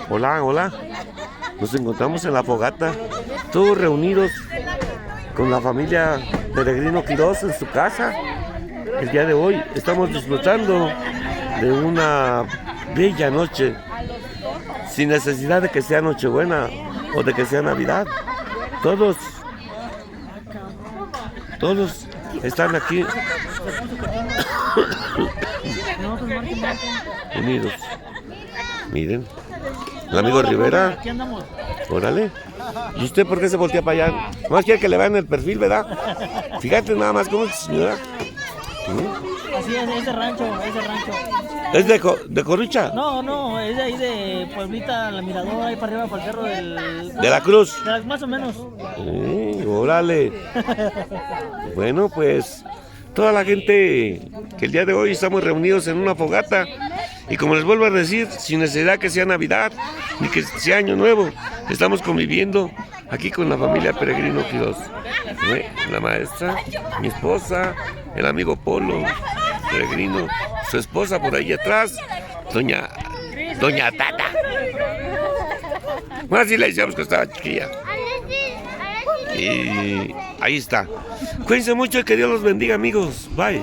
Hola, hola. Nos encontramos en la fogata, todos reunidos con la familia Peregrino Quiroz en su casa. El día de hoy estamos disfrutando de una bella noche, sin necesidad de que sea Nochebuena o de que sea Navidad. Todos están aquí unidos. Miren, el amigo Rivera. Órale. ¿Y usted por qué se voltea para allá? Más quiere que le vean el perfil, ¿verdad? Fíjate nada más cómo es, señora. Así es de rancho, es de rancho. ¿Es de Corricha? No, es de ahí de Pueblita, la Mirador, ahí para arriba, para el cerro del... ¿De la Cruz? Más o menos. Órale. Bueno, pues toda la gente que el día de hoy estamos reunidos en una fogata. Y como les vuelvo a decir, sin necesidad que sea Navidad, ni que sea Año Nuevo, estamos conviviendo aquí con la familia Peregrino Quiroz. La maestra, mi esposa, el amigo Polo, Peregrino, su esposa por ahí atrás, Doña Tata. Más así le decíamos que estaba chiquilla. Y ahí está. Cuídense mucho y que Dios los bendiga, amigos. Bye.